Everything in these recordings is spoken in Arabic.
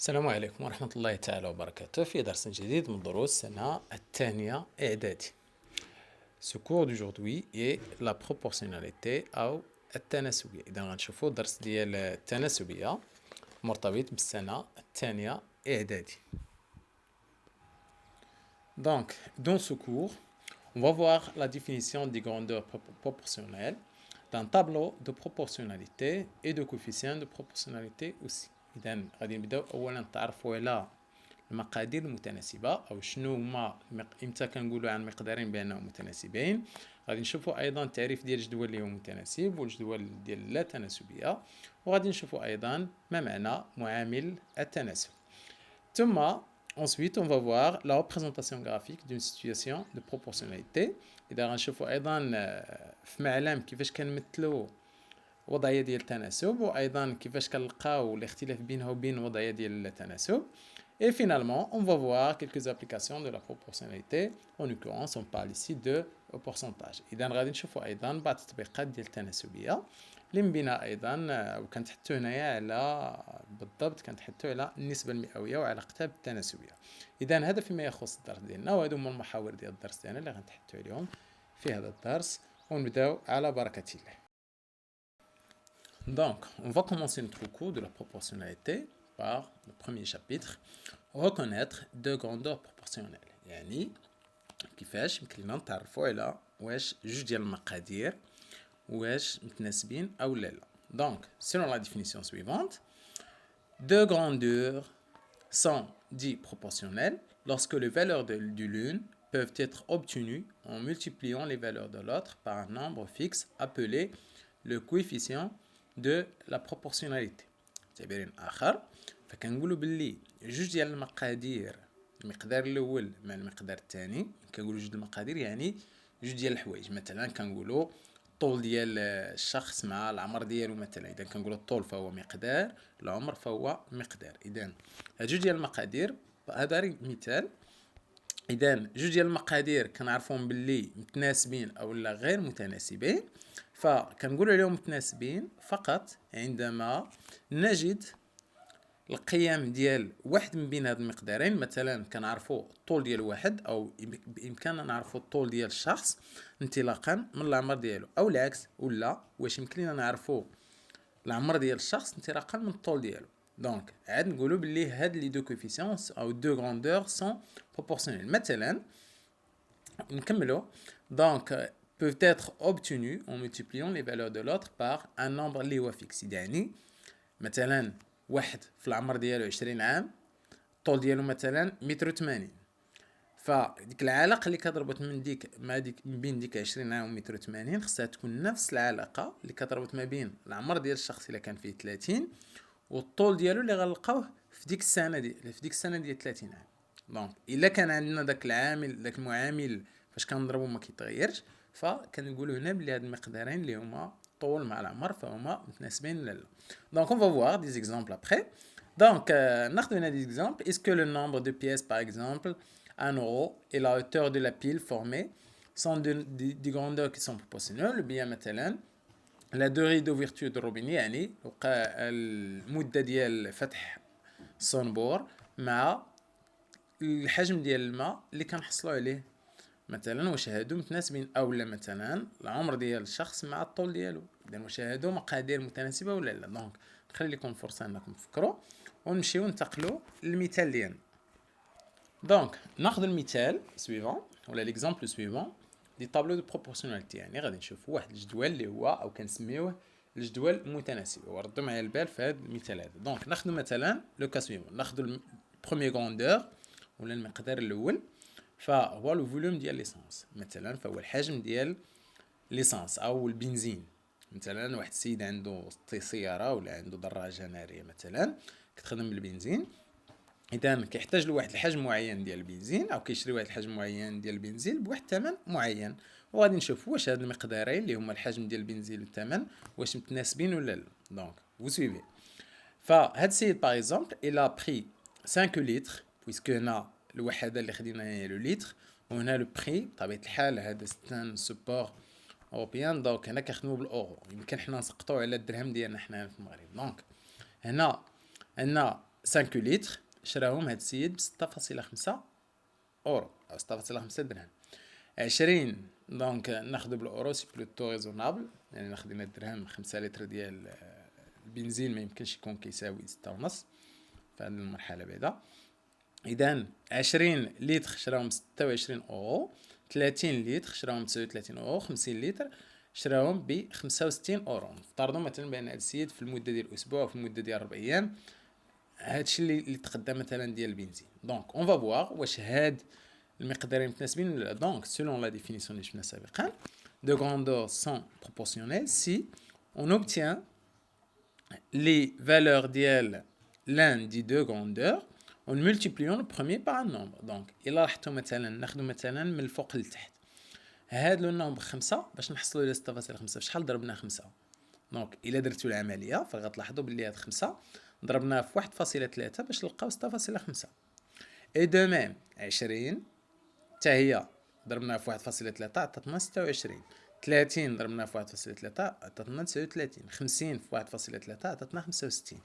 السلام عليكم ورحمة الله تعالى وبركاته في درس جديد من دروس السنة الثانية إعدادي. Ce cours d'aujourd'hui est la proportionnalité أو التناسبية. إذا غنشوفوا الدرس ديال التناسبية مرتبط بالسنة الثانية إعدادي. Donc, dans ce cours, on va voir la définition des grandeurs proportionnelles d'un tableau de proportionnalité et de coefficients de proportionnalité aussi. إذا غادي نبداو أولا نتعرفوا على المقادير المتناسبة أو شنو هما إمتى كنقولوا عن مقدارين بأنهم متناسبين. غادي نشوفوا أيضا التعريف ديال الجدول اللي هو متناسب والجدول ديال اللا تناسبية، وغادي نشوفوا أيضا ما معنى معامل التناسب. ثم ensuite on va voir la représentation graphique d'une situation de proportionnalité. إذا غنشوفوا أيضا في معلم كيفاش كنمثلوا وضعية ديال التناسب، وايضا كيفاش كنلقاو الاختلاف بينها وبين وضعية ديال التناسب. Et finalement, on va voir quelques applications de la proportionnalité. En l'occurrence, on parle ici de pourcentage. إذا غادي نشوفوا أيضا بعض التطبيقات ديال التناسبية اللي من بينها أيضا وكنتحدثوا هنايا على بالضبط كنتحدثوا على النسبة المئوية وعلاقتها بالتناسبية. إذا هذا فيما يخص الدرس ديالنا، وهذو هما المحاور ديال الدرس ديالنا اللي غنتحدثوا عليهم في هذا الدرس، ونبداو على بركة الله. Donc, on va commencer notre cours de la proportionnalité par le premier chapitre, reconnaître deux grandeurs proportionnelles. يعني كيفاش يمكن لنا نتعرفوا على واش جوج ديال المقادير واش متناسبين أو لا. Donc, selon la définition suivante, deux grandeurs sont dites proportionnelles lorsque les valeurs de l'une peuvent être obtenues en multipliant les valeurs de l'autre par un nombre fixe appelé le coefficient de la proportionnalité. تعبير آخر فكنقولوا باللي جوج ديال المقادير، المقدار الأول مع المقدار الثاني، كنقولوا جوج المقادير يعني جوج ديال الحوايج. مثلا كنقولوا الطول ديال الشخص مع العمر ديالو. مثلا إذا كنقولوا الطول فهو مقدار، العمر فهو مقدار. إذا هاد جوج ديال المقادير، هذا مثال. إذا جوج ديال المقادير كنعرفوهم باللي متناسبين أو لا غير متناسبين، فكنقولوا عليهم متناسبين فقط عندما نجد القيم ديال واحد من بين هاد المقدارين. مثلا كنعرفوا الطول ديال واحد، او بامكاننا نعرفوا الطول ديال الشخص انطلاقا من العمر ديالو، او العكس، ولا واش يمكن لنا نعرفوا العمر ديال الشخص انطلاقا من الطول ديالو. دونك عاد نقولوا باللي هاد لي دو كوفيسيونس او دو غراندور سون بروبورسيونيل. مثلا نكملوا. دونك peuvent être obtenus en multipliant les valeurs de l'autre par un nombre اللي هو فيكس. يعني مثلا واحد في العمر ديالو 20 عام، الطول ديالو مثلا 180، فديك العلاقه اللي كتربط من ديك ما ديك من بين ديك 20 عام و 180 خصها تكون نفس العلاقه اللي كتربط ما بين العمر ديال الشخص اللي كان فيه 30 والطول ديالو اللي غنلقاوه في ديك السنه ديال 30 عام. دونك الا كان عندنا داك العامل، داك المعامل فاش كنضربو ما كيتغيرش، فكنقولوا هنا بلي هاد المقدارين اللي هما الطول مع العمر فهما متناسبين ولا لا. دونك on va voir des exemples après. Donc ناخذ هنا des exemples. Est-ce que le nombre de pièces par exemple 1 euro et la hauteur de la pile formée sont des grandeurs qui sont proportionnelles؟ bien مثلا la durée d'ouverture du robinet، يعني المدة ديال فتح الصنبور مع الحجم ديال الماء اللي كنحصلوا عليه. مثلا واش هادو متناسبين او لا. مثلا العمر ديال الشخص مع الطول ديالو، اذا واش هادو مقادير متناسبه ولا لا. دونك نخلي لكم فرصه انكم تفكروا ونمشيو ننتقلوا للمثال ديالنا. دونك ناخذ المثال سويفون ولا ليكزامبل سويفون دي طابلو دو بروبورسيوناليتي. يعني غادي نشوفوا واحد الجدول اللي هو او كنسميوه الجدول المتناسب، وردوا معايا البال في هذا المثال هذا. دونك ناخذ مثلا لو كا سويفون، ناخذ البروميير غروندور ولا المقدار الاول، فهو لو فوليوم ديال ليسانس. مثلا فهو الحجم ديال ليسانس او البنزين. مثلا واحد السيد عنده سياره ولا عنده دراجه ناريه مثلا كتخدم بالبنزين، اذا كيحتاج لواحد الحجم معين ديال البنزين او كيشري واحد الحجم معين ديال البنزين بواحد الثمن معين، وغادي نشوفوا واش هاد المقدارين اللي هما الحجم ديال البنزين والثمن واش متناسبين ولا لا. دونك vous suivez. فهاد السيد باغ اكزومبل الى بري 5 لتر، بويسكو هنا الوحده اللي خدينا هي لو لتر، وهنا لو بري بطبيعه الحال هذا ستان سوبور اوروبيان. دونك هنا كنخدموا بالاورو، يمكن حنا نسقطوا على الدرهم ديالنا حنا في المغرب. دونك هنا عندنا 5 لتر شراهم هاد السيد ب 6.5 اورو او 6.5 درهم. 20 دونك ناخدو بالاورو سي بلوتو ريزونابل، يعني ناخد لنا الدرهم. 5 لتر ديال البنزين ما يمكنش يكون كيساوي 6.5 في هاد المرحله بعدا. اذا 20 لتر شراهم ب 26 اورو، 30 لتر شراهم ب 39 اورو، 50 لتر شراهم ب 65 اورو. نفترضوا مثلا بان هاد السيد في المده ديال اسبوع وفي المده ديال 4 ايام هادشي اللي تقدم مثلا ديال البنزين. دونك اون فا فوار واش هاد المقدارين متناسبين ولا لا. دونك سولون لا ديفينيسيون اللي شفنا سابقا de grandeur sont proportionnelles si on obtient les valeurs ديال l'un des deux grandeurs en multipliant le premier par un nombre. دونك الا لاحظتوا مثلا ناخذ مثلا من الفوق للتحت هاد لو نومبر 5 باش نحصلوا على 6.5 بشحال ضربنا 5. دونك الا درتوا العمليه فغتلاحظوا بلي هاد 5 ضربناها في 1.3 باش نلقاو 6.5. اي دو ميم 20 حتى هي ضربناها في 1.3 عطاتنا 26. 30 ضربناها في 1.3 عطاتنا 39. 50 في 1.3 عطاتنا 65.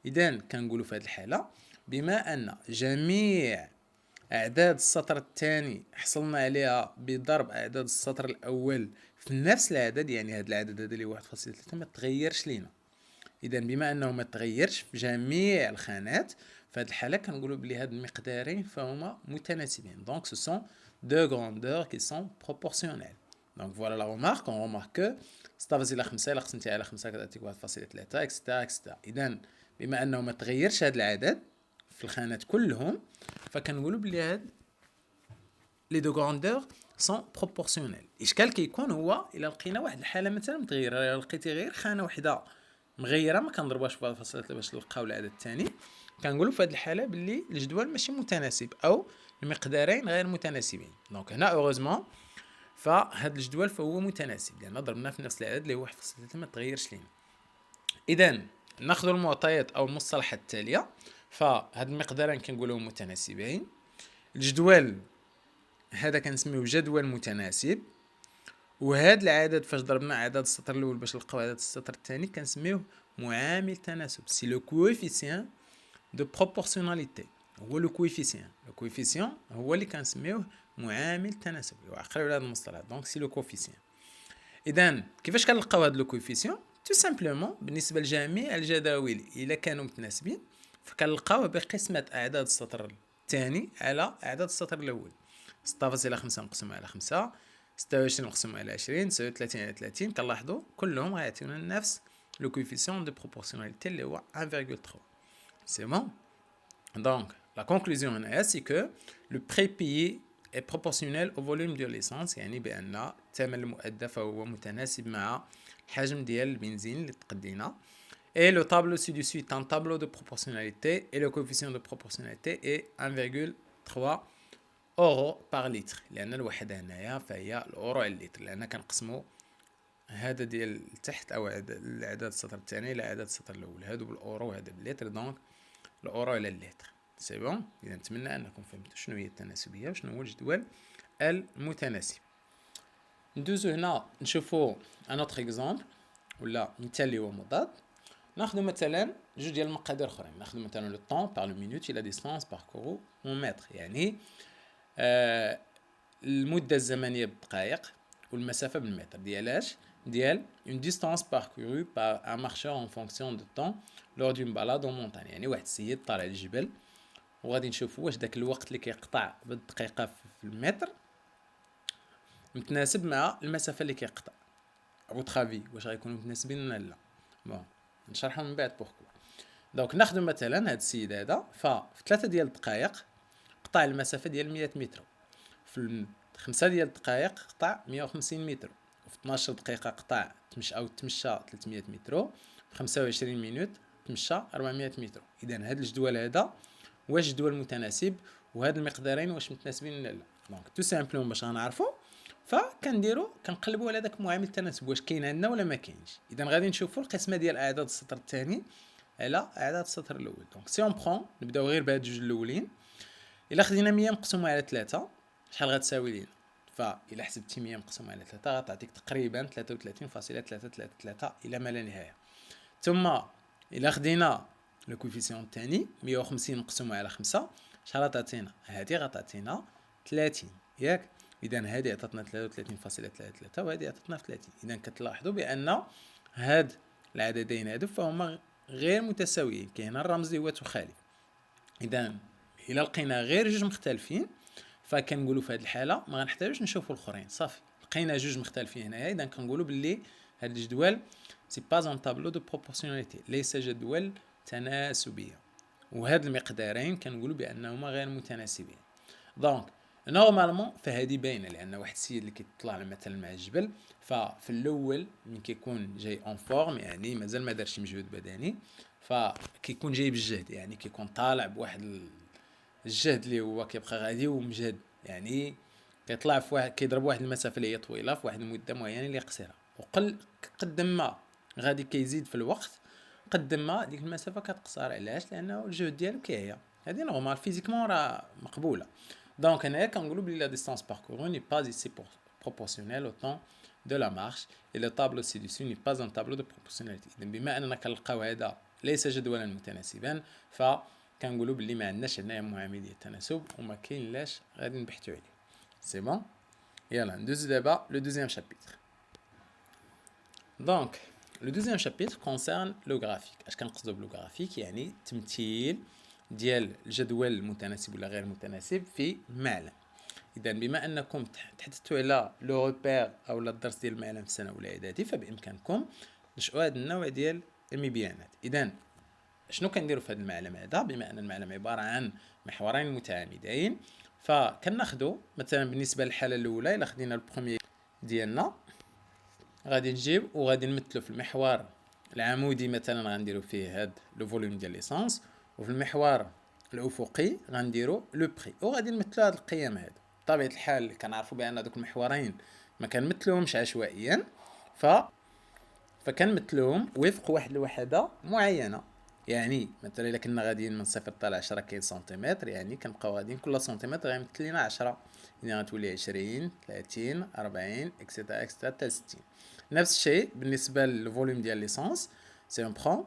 اذا كنقولوا في هذه الحاله بما ان جميع اعداد السطر الثاني حصلنا عليها بضرب اعداد السطر الاول في نفس العدد، يعني هذا العدد هذا اللي 1.3 ما تغيرش لينا. اذا بما انه ما تغيرش في جميع الخانات في هذه الحاله كنقولوا بلي هاد المقدارين فهما متناسبين. دونك سو سون دو غراندور كي سون بروبورسيونيل. دونك فوالا لا ريمارك اون ريمارك 6.5 الا قسمتي على 5 كتعطيك 1.3 اكسترا اكسترا. اذا بما انه ما تغيرش هذا العدد في الخانات كلهم فكنقولوا بلي هاد لي دو غراندور سون بروبورسيونيل. الاشكال كيكون هو الا لقينا واحد الحاله مثلا متغيره، الا لقيتي غير خانه وحده مغيره ما كنضربوهاش في 1.3 باش نلقاو العدد الثاني، كنقولوا في هذه الحاله باللي الجدول ماشي متناسب او المقدارين غير متناسبين. دونك هنا اوغوزمون فهاد الجدول فهو متناسب لان ضربنا في نفس العدد اللي هو 1.3 ما تغيرش لينا. اذا ناخذ المعطيات او المصطلحات التاليه. فهاد المقدارين كنقولوا متناسبين. الجدول هذا كنسميوه جدول متناسب، وهذا العدد فاش ضربنا عدد السطر الاول باش نلقاو عدد السطر الثاني كنسميوه معامل تناسب. سي لو كويفيسيون دو بروبورسيوناليتي، هو لو كويفيسيون. لو كويفيسيون هو اللي كنسميوه معامل تناسب، وعقلوا هذا المصطلح. دونك سي لو كويفيسيون. اذا كيفاش كنلقاو هذا لو كويفيسيون؟ تو سامبلومون بالنسبه لجميع الجداول الا كانوا متناسبين فكنلقاوه بقسمه اعداد السطر الثاني على اعداد السطر الاول. 6.5 مقسوم على 5، 26 مقسوم على 20، 39 على 30. كنلاحظوا كلهم غيعطيونا نفس لو كويفيسيون دو بروبورسيوناليتي اللي هو 1.3. سي بون. دونك لا كونكلوزيون هنايا سي كو لو بري بيي est proportionnel au volume de l'essence، يعني بان الثمن المؤدى فهو متناسب مع الحجم ديال البنزين اللي تقدينا. Et le tableau ci-dessus est un tableau de proportionnalité et le coefficient de proportionnalité est 1,3 اورو بار لتر، لان الوحده هنايا فهي الاورو على اللتر، لان كنقسموا هذا ديال التحت او العدد السطر الثاني الى عدد السطر الاول، هادو بالاورو وهذا باللتر. دونك الاورو على اللتر. سي بون. اذا نتمنى انكم فهمتوا شنو هي التناسبيه وشنو هو الجدول المتناسب. ندوزو هنا نشوفوا ان اوتر اكزامبل ولا مثال اللي هو مضاد. ناخذ مثلا جوج ديال المقادير اخرين. ناخذ مثلا لو طون بار لو مينوت الى ديستانس باركورو اون متر، يعني المده الزمنيه بالدقائق والمسافه بالمتر. ديالاش؟ ديال une distance parcourue par un marcheur en fonction de temps lors d'une balade en montagne. يعني واحد السيد طالع الجبل وغادي نشوفوا واش داك الوقت اللي كيقطع بالدقيقه في المتر متناسب مع المسافه اللي كيقطع. ابو ترافي واش غيكونوا متناسبين ولا لا؟ بون نشرحهم من بعد بوركو. دونك ناخذ مثلا هذا السيد هذا ففي 3 ديال الدقائق قطع المسافه ديال 100 متر، في 5 ديال الدقائق قطع 150 متر، وفي 12 دقيقه قطع تمشى 300 متر، في 25 مينوت تمشى 400 متر. اذا هذا الجدول هذا واش جدول متناسب، وهاد المقدارين واش متناسبين ولا لا. دونك تو سامبلومون باش غنعرفوا فكنديروا كنقلبوا على داك معامل التناسب واش كاين عندنا ولا ما كاينش. اذا غادي نشوفوا القسمه ديال اعداد السطر الثاني على اعداد السطر الاول. دونك سي اون برون نبداو غير بهاد جوج الاولين. الا خدينا 100 مقسومه على 3 شحال غتساوي لينا؟ فإلا حسبتي 100 مقسومه على 3 غتعطيك تقريبا 33.333 الى ما لا نهايه. ثم الا خدينا لو كوفيسيون الثاني 150 نقسمو على 5 شحال تعطينا؟ هادي غتعطينا 30 ياك. اذا هادي عطاتنا 33.33 وهادي عطاتنا 30. اذا كتلاحظوا بان هاد العددين هادو فهما غير متساويين، كاين الرمز اللي هو تخالف. اذا الا لقينا غير جوج مختلفين فكنقولوا في هذه الحاله ما غنحتاجوش نشوفوا الاخرين، صافي لقينا جوج مختلفين هنايا. اذا كنقولوا باللي هاد الجدول سي با ان طابلو دو بروبورسيوناليتي، ليس جدول تناسبيه، وهاد المقدارين كنقولوا بانهما غير متناسبين. دونك نورمالمون فهادي باينه، لان واحد السيد اللي كيطلع مثلا مع الجبل ففي الاول من كيكون جاي اون فورم، يعني مازال ما دارش مجهود بدني، فكيكون جاي بالجهد، يعني كيكون طالع بواحد الجهد اللي هو كيبقى غادي ومجهد، يعني كيطلع في واحد كيضرب واحد المسافه اللي هي طويله في واحد المده معينه اللي قصيره، وقل قد ما غادي كيزيد في الوقت قد ما ديك المسافه كتقصر. علاش؟ لانه الجهد ديالو كيعيا. هذه نورمال فيزيكمون راه مقبوله. دونك هنايا كنقولوا بلي لا ديستانس باركورو ني با ici proportionnel au temps de la marche et le tableau ci-dessus n'est pas un tableau de proportionnalité. اذا بما اننا كنلقاو هذا ليس جدولا متناسبا فكنقولوا بلي ما عندناش هنايا معامل ديال التناسب وما كاينلاش غادي نبحثوا عليه. سي بون. يلا ندوزو دابا لو دوزيام شابيتر. دونك لو دوزيام شابيتر كونسيرن لو غرافيك. اش كنقصدوا بلو غرافيك؟ يعني تمثيل ديال الجدول المتناسب ولا غير متناسب في معلم. اذا بما انكم تحدثتوا على لو روبير او الدرس ديال المعلم في السنه الاولى اعدادي فبامكانكم تنشئوا هذا النوع ديال المبيانات. اذا شنو كنديروا في هذا المعلم هذا؟ بما ان المعلم عباره عن محورين متعامدين فكناخذوا مثلا بالنسبه للحاله الاولى الا خدينا البروميير ديالنا غادي نجيب وغادي نمثلو في المحور العمودي مثلا غنديروا فيه هاد لو فوليوم ديال ليسانس، وفي المحور الافقي غنديروا لو بري، وغادي نمثلوا هاد القيم هادو. بطبيعه الحال كنعرفوا بان دوك المحورين ما كنمثلوهمش عشوائيا فكنمثلوهم وفق واحد الوحده معينه. يعني مثلا الا كنا غاديين من 0 حتى ل 10 كاين سنتيمتر، يعني كنبقاو غاديين كل سنتيمتر غيمثل لنا 10، يعني غتولي 20 30 40 اكسيتيرا اكسيتيرا حتى 60. نفس الشيء بالنسبه للفوليوم ديال ليسانس. سي اون برون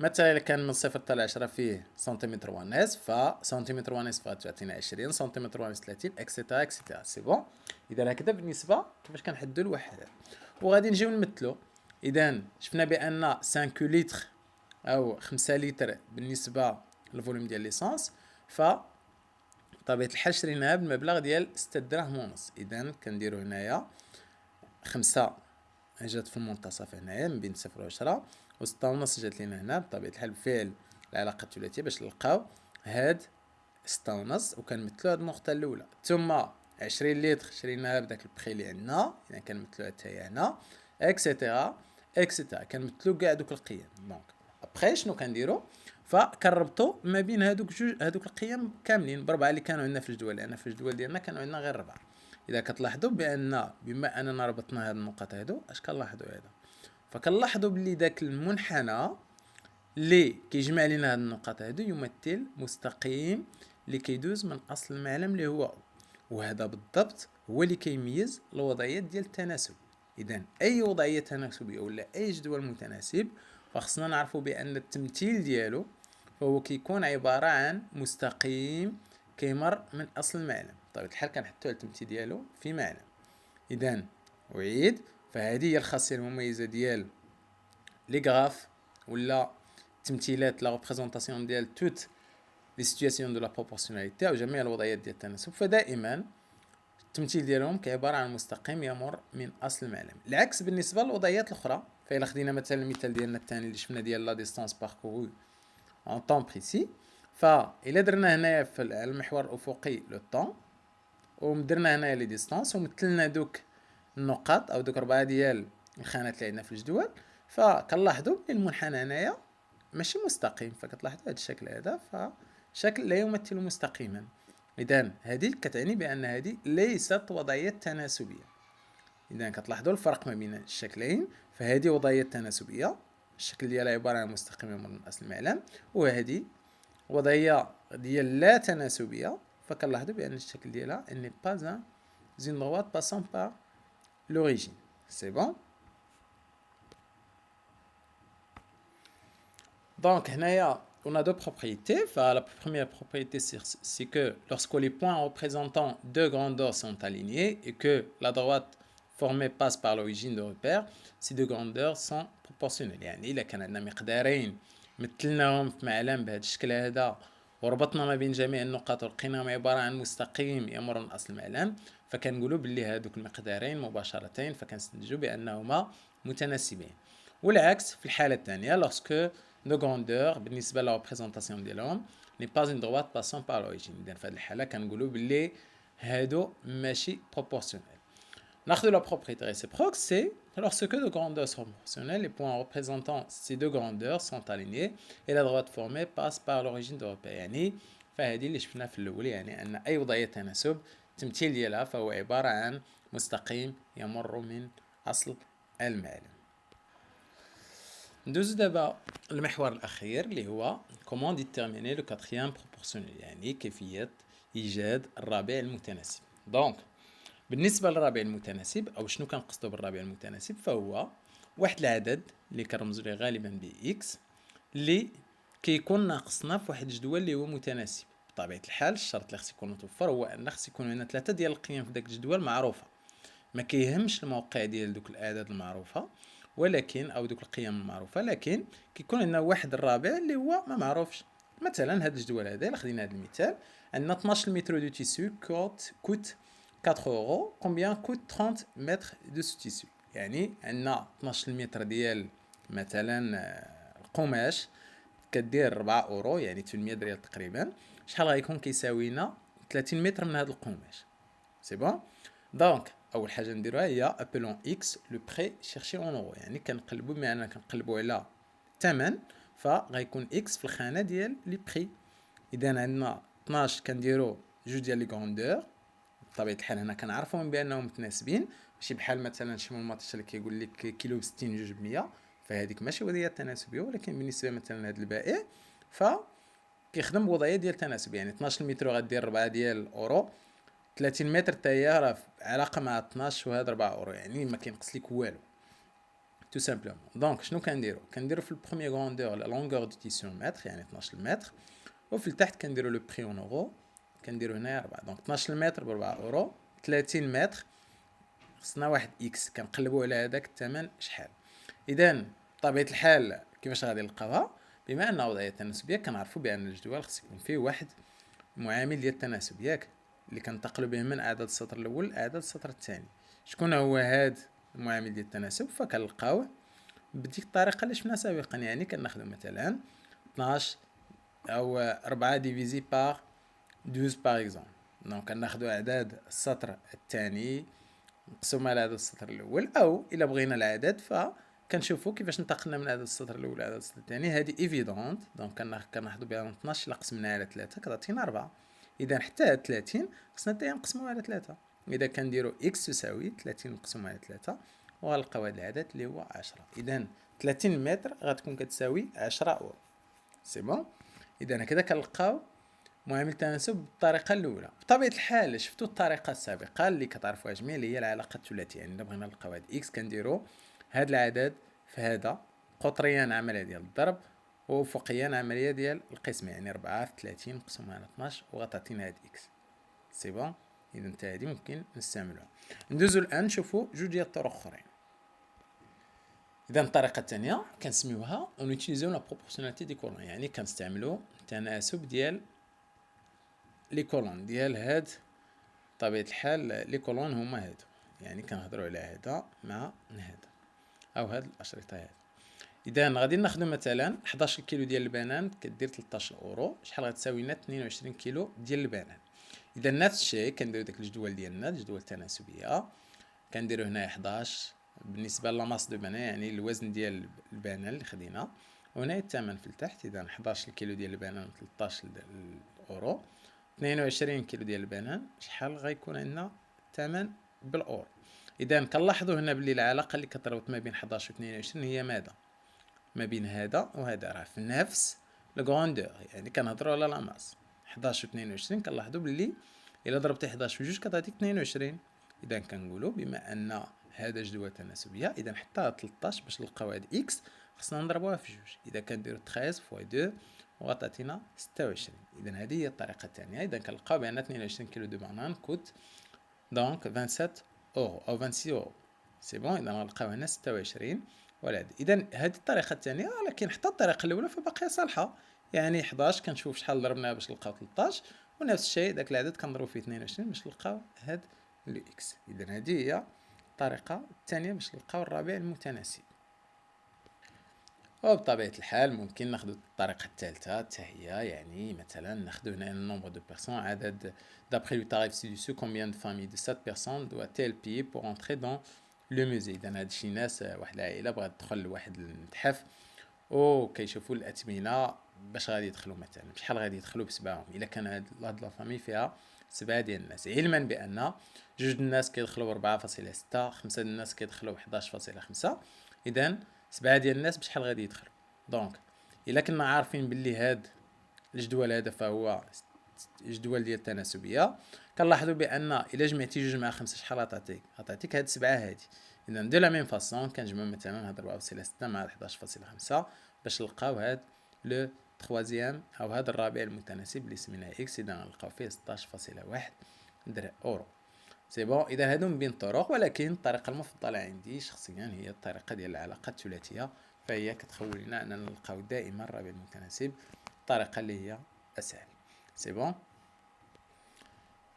مثلا الا كان من 0 حتى ل 10 فيه سنتيمتر ونص، فسنتيمتر ونص غتعطينا 20 سنتيمتر ونص 30 اكسيتيرا اكسيتيرا. سي بون. اذا هكذا بالنسبه كيفاش كنحددوا الوحدات وغادي نجيو نمثلوا. اذا شفنا بان 5 لتر او 5 لتر بالنسبه للفوليوم ديال ليسانس ف بطبيعه الحال شريناها بالمبلغ ديال 6 دراهم ونص. اذا كنديروا هنايا 5 جات في المنتصف هنايا من بين 0 و 10 و6 ونص جات لينا هنا بطبيعه الحال بفعل العلاقه الثلاثيه باش نلقاو هاد 6 ونص وكنمثلوا هاد النقطه الاولى. ثم 20 لتر شريناها بداك البخي اللي عندنا، يعني كنمثلوها حتى هي هنا اكسيتيرا اكسيتيرا، كنمثلوا كاع دوك القيم. دونك ابخي شنو كنديروا؟ فكنربطوا ما بين هادوك القيم كاملين بربعه اللي كانوا عندنا في الجدول، لان في الجدول ديالنا كانوا عندنا غير 4. اذا كتلاحظوا بان بما اننا ربطنا هاد النقط هادو اش كنلاحظوا هذا؟ فكنلاحظوا بلي داك المنحنى اللي كيجمع لنا هاد النقط هادو يمثل مستقيم اللي كيدوز من اصل المعلم اللي هو، وهذا بالضبط هو اللي كيميز الوضعيات ديال التناسب. اذا اي وضعيه تناسبيه ولا اي جدول متناسب فخصنا نعرفوا بان التمثيل ديالو فهو كيكون عباره عن مستقيم كيمر من اصل المعلم. بطبيعه الحال كنحطوا التمثيل ديالو في معلم. اذا اعيد، فهذه هي الخاصيه المميزه ديال لي غراف ولا التمثيلات لا ريبريزونطاسيون ديال توت لي سيتوياسيون دو لا بروبورسيوناليتي او جميع الوضعيات ديال التناسب، فدائما التمثيل ديالهم كعباره عن مستقيم يمر من اصل المعلم. العكس بالنسبه للوضعيات الاخرى، فإلا خدينا مثلا المثال ديالنا الثاني اللي شفنا ديال لا ديستانس باركورو ان طون بريسي، فإلا درنا هنايا في المحور الافقي لو طون ودرنا هنايا لي ديستانس ومثلنا دوك النقاط او دوك 4 ديال الخانات اللي عندنا في الجدول، فكنلاحظوا المنحنى هنايا ماشي مستقيم، فكتلاحظوا هذا الشكل هذا فشكل لا يمثل مستقيما. اذا هذه كتعني بان هذه ليست وضعيه تناسبيه. اذا كتلاحظوا الفرق ما بين الشكلين، فهذه وضعيه تناسبيه الشكل ديالها عباره عن مستقيم يمر من اصل المعلم، وهذه وضعيه ديال لا تناسبيه فكنلاحظوا بان الشكل ديالها ني با ان زين دروات باسون بار لوريجين. سي بون. دونك هنايا on a deux propriétés. Enfin, la première propriété, c'est que lorsque les points représentant deux grandeurs sont alignés et que la droite formée passe par l'origine de repère, ces deux grandeurs sont proportionnelles. يعني إلا كان عندنا مقدارين مثلناهم في معلم بهذا الشكل هذا وربطنا ما بين جميع النقاط ولقيناهم عبارة عن مستقيم يمر من أصل المعلم، فكنقولوا باللي هذوك المقدارين مباشرة فكنستنتجوا بأنهما متناسبين. والعكس في الحالة الثانية lorsque de grandeur بالنسبة لا représentation ديالهم n'est pas une droite passant par l'origine. إذا في هذه الحالة كنقولوا باللي هادو ماشي proportionnel. ناخذ la propriété réciproque, c'est lorsque deux grandeurs sont proportionnelles, les points représentant ces deux grandeurs sont alignés et la droite formée passe par l'origine de repère. يعني فهذه اللي شفنا في الأول، يعني أن أي وضعية تناسب التمثيل ديالها فهو عبارة عن مستقيم يمر من أصل المعلم. ندوز دابا المحور الأخير اللي هو comment déterminer le quatrième proportionnel، يعني كيفية إيجاد الرابع المتناسب. دونك بالنسبة للرابع المتناسب أو شنو كنقصدو بالرابع المتناسب، فهو واحد العدد اللي كنرمزو ليه غالبا ب x اللي كيكون ناقصنا في واحد الجدول اللي هو متناسب. بطبيعة الحال الشرط اللي خص يكون متوفر هو أن خص يكون هنا 3 ديال القيم في داك الجدول معروفة، ما كيهمش الموقع ديال دوك الأعداد المعروفة ولكن او دوك القيم المعروفه، لكن كيكون عندنا واحد الرابع اللي هو ما معروفش. مثلا هذا الجدول هذا الا خدينا هذا المثال، عندنا 12 متر دو تيسو كوت 4 اورو، كومبيان كوت 30 متر دو تيسو، يعني عندنا 12 متر ديال مثلا القماش كدير 4 اورو، يعني 800 ريال تقريبا. شحال غيكون كيساوينا 30 متر من هذا القماش؟ سي بون. دونك اول حاجه نديروها هي ابلون اكس لو بري شيرشي اون اورو، يعني كنقلبوا بما اننا كنقلبوا على الثمن فغيكون اكس في الخانه ديال لي بري. اذا عندنا 12 كنديروا جوج ديال لي غروندور، بطبيعه الحال هنا كنعرفوهم بانهم متناسبين، ماشي بحال مثلا شي ماتش اللي كيقول لك كيلو ب 60 جوج ب 100، فهذيك ماشي وضعيه تناسبيه. ولكن بالنسبه مثلا هذا البائع ف كيخدم بوضعيه ديال التناسب، يعني 12 متر غدير 4 ديال الاورو، 30 متر حتى هي راه علاقه مع 12 وهذا 4 اورو، يعني ما كينقص لك والو تو سامبلومون. دونك شنو كنديرو في البروميي غروندور لا لونغور دو تيسيون متر، يعني 12 متر، وفي التحت كنديرو لو بري اون اورو، كنديرو هنايا 4. دونك 12 متر ب 4 اورو، 30 متر خصنا واحد اكس، كنقلبوا على هذاك الثمن شحال. اذا بطبيعه الحال كيفاش غادي نلقاوها؟ بما ان وضعيه تناسبيه كنعرفوا بان الجدول خص يكون فيه واحد معامل ديال التناسب، ياك اللي كنتقلوا به من اعداد السطر الاول لاعداد السطر الثاني. شكون هو هاد المعامل ديال التناسب؟ فكنلقاوه بديك الطريقه اللي شفنا سابقا، يعني كناخذوا مثلا 12 او 4 ديفيزي بار 12 باغ اكزومبل. دونك كناخذوا اعداد السطر الثاني مقسومه على عدد السطر الاول، او الا بغينا العدد فكنشوفوا كيفاش انتقلنا من عدد السطر الاول لعدد السطر الثاني. هذه ايفيدونت، دونك كناخذوا بها 12 الا قسمناها على 3 كتعطينا 4. اذا حتى 30 خصنا حتى نقسموها على 3. اذا كنديروا اكس تساوي 30 مقسوم على 3 وغنلقاو هذا العدد اللي هو 10. اذا 30 متر غتكون كتساوي 10 اورو. سي بون. اذا هكذا كنلقاو معامل التناسب بالطريقه الاولى. بطبيعه الحال شفتوا الطريقه السابقه اللي كتعرفوها جميع اللي هي العلاقه الثلاثيه، يعني الا بغينا نلقاو هاد اكس كنديروا هاد العدد في هذا قطريا عمليه ديال الضرب وافقيا عمليه ديال القسم، يعني 4 في 30 مقسوم على 12 وغتعطينا هاد اكس. سي بون. اذا حتى هادي ممكن نستعملوها. ندوزو الان نشوفوا جوج ديال الطرق اخرين. اذا الطريقه الثانيه كنسميوها اون اوتيليزيو لا بروبورسيوناليتي دي كولون، يعني كنستعملوا التناسب ديال لي كولون ديال هاد. بطبيعه الحال لي كولون هما هادو، يعني كنهضروا على هذا مع هذا او هاد الاشرطه هادو. اذا غادي ناخذ مثلا 11 كيلو ديال البنان كدير 13 اورو، شحال غتساوي لنا 22 كيلو ديال البنان. اذا نفس الشيء كنديروا داك الجدول ديالنا الجدول التناسبيه، كنديروا هنا 11 بالنسبه لاماس دو بنان، يعني الوزن ديال البنان اللي خدينا، وهنا الثمن في التحت. اذا 11 كيلو ديال البنان 13 اورو، 22 كيلو ديال البنان شحال غيكون عندنا الثمن بالاورو. اذا كنلاحظوا هنا باللي العلاقه اللي كتربط ما بين 11 و 22 هي ماذا؟ ما بين هذا وهذا راه في نفس الغروندور، يعني كنهضروا على لاماس 11 و 22. كنلاحظوا باللي الا ضربتي 11 في 2 كتعطيك 22. اذا كنقولوا بما ان هذا جدول تناسبيه، اذا حتى 13 باش نلقاو هاد اكس خصنا نضربوها في 2. اذا كنديروا 13 فوا 2 وغتعطينا 26. اذا هذه هي الطريقه الثانيه. اذا كنلقاو بان 22 كيلو دو بانان كوت دونك 27 اورو او 26 اورو. سي بون. اذا غنلقاو هنا 26 ولا اذا هذه الطريقه الثانيه، ولكن حتى الطريقه الاولى فباقيه صالحه. يعني 11 كنشوف شحال ضربناها باش نلقاو 13، ونفس الشيء داك العدد كنضربو فيه 22 باش نلقاو هاد لو اكس. اذا هذه هي الطريقه الثانيه باش نلقاو الرابع المتناسب. وبطبيعة الحال ممكن ناخذ الطريقة الثالثة حتى هي، يعني مثلا ناخذ هنا النومبر دو بيرسون، عدد d'après le tarif ci-dessus combien de familles de 7 personnes doit-elle payer pour entrer dans le musée. إذا هاد شي ناس، واحد العائلة بغات تدخل لواحد المتحف وكيشوفوا الأثمنة باش غادي يدخلوا، مثلا بشحال غادي يدخلوا بسبعهم. إلا كان هاد لا فامي فيها 7 ديال الناس، علما بأن 2 الناس كيدخلوا ب4.6، 5 الناس كيدخلوا ب11.5، إذا 7 ديال الناس بشحال غادي يدخلوا. دونك الا كنا عارفين باللي هاد الجدول هذا فهو جدول ديال التناسبيه، كنلاحظوا بان الا جمعتي 2 مع 5 شحال غتعطيك هاد 7 هادي. اذا دو لا ميم فاصون كنجمعوا مثلا هاد 4.6 مع 11.5 باش نلقاو هاد لو تخوازيام او هاد الرابع المتناسب اللي سميناه اكس. اذا نلقاو فيه 16.1 اورو. سي بون. اذا هادو من بين الطرق، ولكن الطريقه المفضله عندي شخصيا هي الطريقه ديال العلاقه الثلاثيه، فهي كتخولنا اننا نلقاو دائما الرابع المتناسب، الطريقه اللي هي اسهل. سي بون.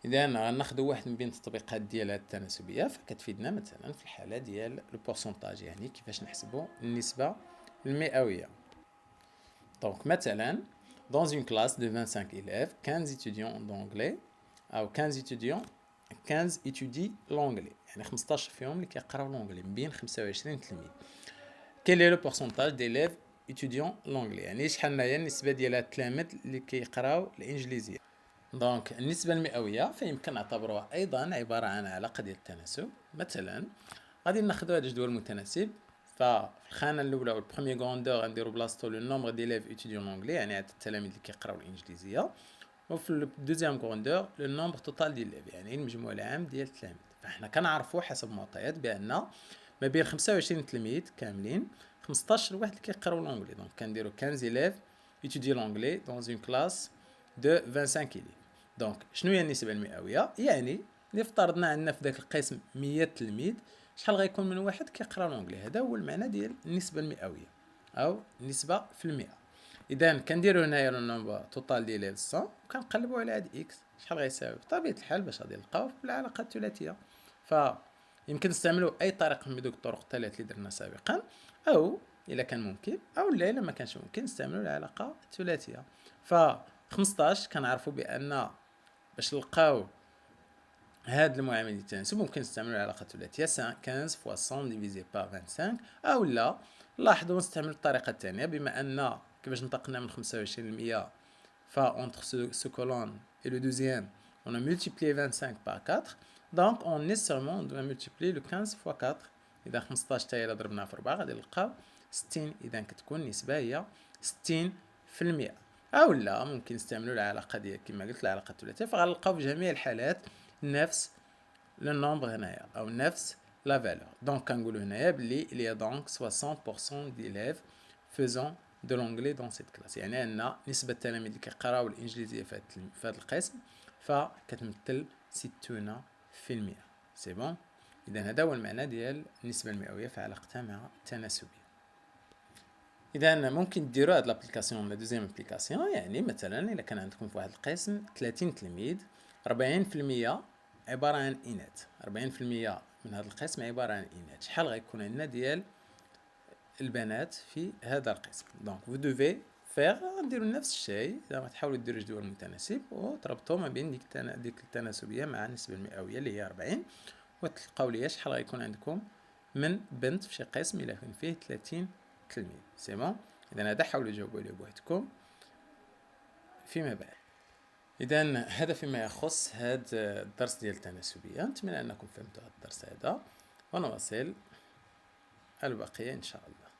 اذا غناخذوا واحد من بين التطبيقات ديال هاد التناسبيه، فكتفيدنا مثلا في الحاله ديال لو بورسونتاج، يعني كيفاش نحسبوا النسبه المئويه. دونك مثلا dans une classe de 25 élèves 15 étudiants d'anglais او 15 étudiants 15 étudient l'anglais، يعني 15 فيهم اللي كيقراو l'anglais من بين 25 تلميذ. quel est le pourcentage d'élèves étudiant l'anglais، يعني شحال هي النسبه ديال التلاميذ اللي كيقراو الانجليزيه. دونك النسبه المئويه فيمكن نعتبروها ايضا عباره عن علاقه ديال التناسب. مثلا غادي ناخذوا هذا الجدول المتناسب، ففي الخانه الاولى او البروميير غروندور غنديرو بلاصتو لو نومبر ديليف étudiant l'anglais، يعني عدد التلاميذ اللي كيقراو الانجليزيه. وفي الدوزيام غروندور لو نومبر توتال ديال ليف، يعني المجموع العام ديال التلاميذ. فاحنا كنعرفوا حسب المعطيات بان ما بين 25 تلميذ كاملين 15 واحد اللي كيقراو لونجلي. دونك كنديروا 15 élèves étudient l'anglais dans une classe de 25 élèves. دونك شنو هي النسبه المئويه؟ يعني الا افترضنا عندنا في ذاك القسم 100 تلميذ، شحال غيكون من واحد كيقرا لونجلي؟ هذا هو المعنى ديال النسبه المئويه او النسبه في المئه. اذا كنديروا هنايا لو نومبر توتال ديال 100 وكنقلبوا على هاد اكس شحال غيساوي. بطبيعه الحال باش غادي نلقاو في العلاقه الثلاثيه، فيمكن نستعملوا اي طريقه من دوك الطرق الثلاث اللي درنا سابقا، او الا كان ممكن، او لا الا ما كانش ممكن نستعملوا العلاقه الثلاثيه. ف 15 كنعرفوا بان باش نلقاو هاد المعامل ديال التناسب ممكن نستعملوا العلاقه الثلاثيه 15 fois 100 divisé par 25، او لا لاحظوا نستعمل الطريقه الثانيه، بما ان كيفاش انتقلنا من 25 ل 100 فentre ce colonne et le deuxième on a multiplié 25 par 4، donc on nécessairement on doit multiplier le 15 fois 4. اذا 15 حتى الا ضربناها في 4 غادي نلقاو 60، اذا كتكون النسبه هي 60%. او لا ممكن نستعملوا العلاقه ديال كما قلت العلاقه الثلاثيه، فغنلقاو في جميع الحالات نفس لو نومبر هنايا او نفس لا فالور. دونك كنقولوا هنايا بلي il y a donc 60% d'élèves faisant de l'anglais dans cette classe، يعني ان نسبه التلاميذ اللي كيقراو الانجليزيه في هذا القسم فكتمثل 60%. سي بون. اذا هذا هو المعنى ديال النسبه المئويه في علاقتها مع التناسبيه. اذا ممكن ديروا هاد لابليكاسيون لا دوزيام ابليكاسيون، يعني مثلا الا كان عندكم في واحد القسم 30 تلميذ 40% عباره عن اناث، 40% من هذا القسم عباره عن اناث، شحال غيكون عندنا ديال البنات في هذا القسم؟ دونك vous devez faire غنديروا نفس الشيء، زعما تحاولوا ديروا جدول متناسب وتربطوا ما بين ديك التناسبيه مع النسبه المئويه اللي هي 40، وتلقاو لي شحال غيكون عندكم من بنت في شي قسم الا كان فيه 30 تلميذ. سي بون. اذا هذا حاولوا تجاوبوا عليه بوحدكم فيما بعد. اذا هذا فيما يخص هذا الدرس ديال التناسبيه. نتمنى انكم فهمتوا هذا الدرس هذا، ونواصل البقيه ان شاء الله.